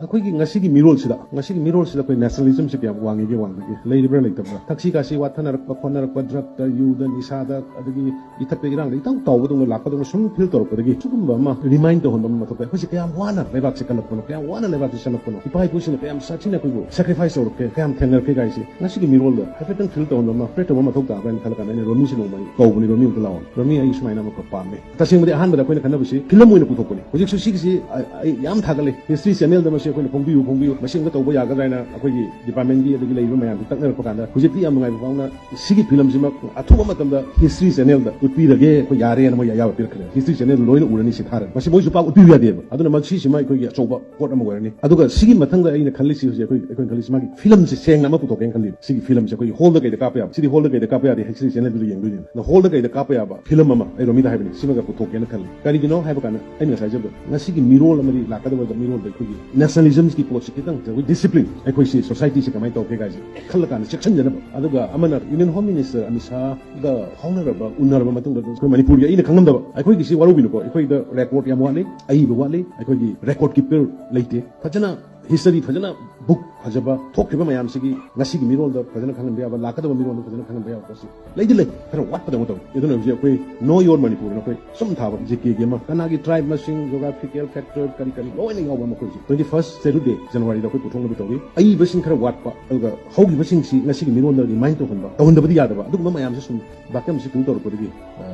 ꯑꯩꯈꯣꯏꯒꯤ ꯉꯁꯤꯒꯤ ꯃꯤꯔꯣꯜꯁꯤꯗ ꯑꯩꯈꯣꯏ ꯅꯦꯁꯅꯦꯂꯤꯖꯝꯁꯤ ꯀꯌꯥꯝ ꯋꯥꯡꯉꯤꯒꯦ ꯋꯥꯡꯗꯒꯦ ꯂꯩꯔꯤꯕ꯭ꯔꯥ ꯂꯩꯇꯕ꯭ꯔꯥ ꯊꯛꯁꯤ ꯈꯥꯁꯤ ꯋꯥꯊꯅꯔꯛꯄ ꯈꯣꯠꯅꯔꯛꯄ ꯗ꯭ꯔꯒꯇ ꯌꯨꯗ ꯅꯤꯁꯥꯗ ꯑꯗꯒꯤ ꯏꯊꯛꯇ ꯏꯔꯥꯡꯗ ꯏꯇꯧ ꯇꯧꯕꯗꯧꯅ ꯂꯥꯛꯄꯗꯧꯅ ꯁꯨꯝ ꯐꯤꯜ ꯇꯧꯔꯛꯄꯗꯒꯤ ꯁꯤꯒꯨꯝꯕ ꯑꯃ ꯔꯤꯃꯥꯏꯟ ꯇꯧꯍꯟꯕ ꯑꯃ ꯃꯊꯧ ꯇꯥꯏ ꯑꯩꯈꯣꯏꯁꯤ ꯀꯌꯥꯝ ꯋꯥꯅ ꯂꯩꯕꯥꯛꯁꯦ ꯀꯜꯂꯛꯄꯅꯣ ꯀꯌꯥꯝ ꯋꯥꯅ ꯂꯩꯕꯥꯛꯁꯦ ꯆꯜꯂꯛꯄꯅꯣ ꯏꯄꯥ ꯏꯄꯨꯁꯤꯡꯅ ꯀꯌꯥꯝ ꯁꯥꯊꯤꯅ ꯑꯩꯈꯣꯏꯕꯨ ꯁꯦꯀ꯭ꯔꯤꯐꯥꯏꯁ ꯇꯧꯔꯛꯀꯦ ꯀꯌꯥꯝ ꯊꯦꯡꯅꯔꯛꯀꯦ ꯒꯥꯏꯁꯦ ꯉꯁꯤꯒꯤ ꯃꯤꯔꯣꯜꯗ ꯍꯥꯏꯐꯦꯠꯇꯪ ꯐꯤꯜ ꯇꯧꯍꯟꯕ ꯑꯃ ꯄ꯭ꯔꯦꯠ ꯇꯧꯕ ꯃꯊꯧ ꯇꯥꯕ꯭ꯔꯥ ꯍꯥꯏꯅ ꯈꯜꯂ ꯀꯥꯟꯗ ꯑꯩꯅ ꯔꯣꯃꯤꯁꯤ ꯅꯣꯡꯃ ꯀꯧꯕꯅꯤ ꯔꯣꯃꯤ ꯑꯃꯨꯛꯇ ꯂꯥꯛꯑꯣ ꯔꯣꯃꯤ ꯑꯩ ꯁꯨꯃꯥꯏꯅ ꯑꯃꯈꯛ ꯄꯥꯝꯃꯦ ꯇꯁꯦꯡꯕꯗꯤ ꯑꯍꯥꯟꯕꯗ ꯑꯩꯈꯣꯏꯅ ꯈꯟꯅꯕꯁꯤ ꯐꯤꯂꯝ ꯑꯣꯏꯅ ꯄꯨꯊꯣꯛꯄꯅꯤ ꯍꯧꯖꯤꯛꯁꯨ ꯁꯤꯒꯤꯁꯤ ꯑꯩ ꯌꯥꯝ ꯊꯥꯒꯠꯂꯤ ꯍꯤꯁꯇ꯭री ꯆꯦꯅꯦꯜꯗ ꯃꯁꯤ ꯑꯩꯈꯣꯏꯅ ꯐꯣꯡꯕꯤꯌꯨ ꯃꯁꯤ ꯑꯃꯨꯛꯇ ꯇꯧꯕ ꯌꯥꯒꯗ꯭ꯔꯥꯅ ꯑꯩꯈꯣꯏꯒꯤ ꯗꯤꯄꯥꯔꯠꯃꯦꯟꯒꯤ ꯑꯗꯒꯤ ꯂꯩꯔꯤꯕ ꯃꯌꯥꯝꯁꯤ ꯇꯛꯅꯔꯛꯄ ꯀꯥꯟꯗ ꯍꯧꯖꯤꯛꯇꯤ ꯌꯥꯝ ꯅꯨꯡꯉꯥꯏꯕ ꯐꯥꯎꯅ ꯁꯤꯒꯤ ꯐꯤꯂꯝꯁꯤꯃꯛ ꯑꯊꯨꯕ ꯃꯇꯝꯗ ꯍꯤꯁꯇ꯭री ꯆꯦꯅꯦꯜꯗ ꯎꯠꯄꯤꯔꯒꯦ ꯑꯩꯈꯣꯏ ꯌꯥꯔꯦꯅ ꯃꯣꯏ ꯑꯌꯥꯕ ꯄꯤꯔꯛꯈ꯭ꯔꯦ ꯍꯤꯁꯇ꯭री ꯆꯦꯅꯦꯜꯗ ꯂꯣꯏꯅ ꯎꯔꯅꯤ ꯁꯤ ꯊꯥꯔꯒ ꯃꯁꯤ ꯃꯣꯏꯁꯨ ꯄꯥꯛ ꯎꯠꯄꯤꯕ ꯌꯥꯗꯦꯕ ꯑꯗꯨꯅ ꯃꯁꯤꯁꯤꯃ ꯑꯩꯈꯣꯏꯒꯤ ꯑꯆꯧꯕ ꯄꯣꯠ ꯑꯃ ꯑꯣꯏꯔꯅꯤ ꯑꯗꯨꯒ ꯁꯤꯒꯤ ꯃꯊꯪꯗ ꯑꯩꯅ ꯈꯜꯂꯤꯁꯤ ꯍꯧꯖꯤꯛ ꯑꯩꯈꯣꯏꯅ ꯈꯜꯂꯤꯁꯤ ꯃꯥꯒꯤ ꯐꯤꯂꯝꯁꯤ ꯁꯦꯡꯅ ꯑꯃ ꯄꯨꯊꯣꯛꯀꯦꯅ ꯈꯜꯂꯤꯕ ꯁꯤꯒꯤ ꯐꯤꯂꯝꯁꯤ ꯑꯩꯈꯣꯏꯒꯤ ꯍꯣꯜꯗ ꯀꯩꯗ ꯀꯥꯞꯄ ꯌꯥꯕ ꯁꯤꯗꯤ ꯍꯣꯜꯗ ꯀꯩꯗ ꯀꯥꯞꯄ ꯌꯥꯗꯦ ꯍꯤꯁꯇ꯭री ꯆꯦꯅꯦꯜꯗꯨꯗ ꯌꯦꯡꯗꯣꯏꯅꯤ ꯍꯣꯜꯗ ꯀꯩꯗ ꯀꯥꯞꯄ ꯌꯥꯕ ꯐꯤꯂꯝ ꯑꯃ ꯑꯩ ꯔꯣꯃꯤꯗ ꯍꯥꯏꯕꯅꯤ ꯁꯤꯃꯒ ꯄꯨꯊꯣꯛꯀꯦꯅ ꯈꯜꯂꯤ ꯀꯔꯤꯒꯤꯅꯣ ꯍꯥꯏꯕ ꯀꯥꯟꯗ ꯑꯩꯅ ꯉꯁꯥꯏ ꯍꯥꯏꯖꯕꯗꯣ ꯉꯁꯤꯒꯤ ꯃꯤꯔꯣꯜ ꯑꯃꯗꯤ ꯂꯥꯛꯀꯗꯕ ꯃꯤꯔꯣꯜꯗ ꯑꯩꯈꯣꯏꯒꯤ ꯅꯦꯁꯅꯦꯂꯤꯖꯝꯒꯤ ꯄꯣꯠꯁꯤ ꯈꯤꯇꯪ ꯑꯩꯈꯣꯏ ꯗꯤꯁꯤꯄ꯭ꯂꯤꯟ ꯑꯩꯈꯣꯏꯁꯤ ꯁꯣꯁꯥꯏꯇꯤꯁꯤ ꯀꯃꯥꯏꯅ ꯇꯧꯒꯦ ꯒꯥꯏꯁꯦ ꯈꯜꯂ ꯀꯥꯟꯗ ꯆꯦꯛꯁꯤꯟꯖꯅꯕ ꯑꯗꯨꯒ ꯑꯃꯅ ꯌꯨꯅꯤꯌꯟ ꯍꯣꯝ ꯃꯤꯅꯤꯁꯇꯔ ꯑꯃꯤꯠ ꯁꯥꯍꯒ ꯐꯥꯎꯅꯔꯕ ꯎꯅꯔꯕ ꯃꯇꯨꯡꯗ ꯑꯩꯈꯣꯏ ꯃꯅꯤꯄꯨꯔꯒꯤ ꯑꯩꯅ ꯈꯪꯉꯝꯗꯕ ꯑꯩꯈꯣꯏꯒꯤꯁꯤ ꯋꯥꯔꯧꯕꯤꯅꯨꯀꯣ ꯑꯩꯈꯣꯏꯗ ꯔꯦꯀꯣꯔꯗ ꯌꯥꯝ ꯋꯥꯠꯂꯤ ꯑꯏꯕ ꯋꯥꯠꯂꯤ ꯑꯩꯈꯣꯏꯒꯤ ꯔꯦꯀꯣꯔꯗ ꯀꯤꯄꯔ ꯂꯩꯇꯦ ꯐꯖꯅ हिस्ट्री फजन बुक फजब थोक्रिब मयामसिगी ngasiगी मिरोलदा फजन खंगन बेयाबा लाकदबा मिरोलदा फजन खंगन बेयाबा कोसी लेदि ले खर वाटपदा मतो इदुना जे अखोई नो योर मणिपुर न अखोई सम थाबा जेके गे मा कनागी ट्राइब मसिंग जोग्राफिकल फैक्टर करी करी लोइना यावबा मखोई 21st सेटरडे जनवरी दा अखोई पुथोंग बि तोगी अई बसिंग खर वाटपा अदुगा हौगी बसिंग सी ngasiगी मिरोलदा रिमाइंड तो होनबा तवंदबदि यादबा अदुगमा मयाम से सुम बाकम सि कुल तोरपदि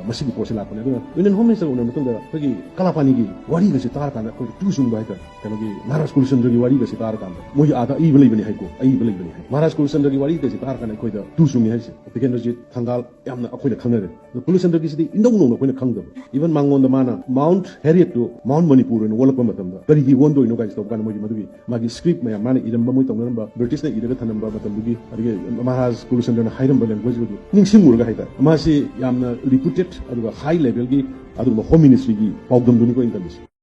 मसिगी पोसे लापने अदुगा यूनियन होम मिनिस्टर उनर मतुंदा अखोई कलापानी गी वारी गसि तार कांदा अखोई तुसुंग बाइका कनोगी महाराज कुलचंद्र गी वारी गसि तार कांदा मोई आदा अईब लेबनि हाइको अईब लेबनि हाइ महाराज कुलचंद्र गी वारी गसि तार कांदा अखोइदा तुसुंगी हाइसे तिकेंद्रजीत थंगाल यामना अखोइदा खंगरे कुलचंद्र गी सिदि इंदौ नौ अखोइना खंगदब इवन मांगोंदा माना Mount Harriet to Mount Manipur इन वलप मतमदा करिगी वोंदोइनो गाइस तब कान मोई मदुगी मागी स्क्रिप्ट मया माने इरंबा मोई तंगरंबा ब्रिटिश ने इरगा थनंबा मतमदुगी अदगे महाराज कुलचंद्र ना हाइरंबा लैंग्वेज गुदु निंगसिंगुरगा हाइदा मासी यामना रिपुटेड अदुगा हाई लेवल गी अदुगा होम मिनिस्ट्री गी पाउदम दुनी को इंटरनेशनल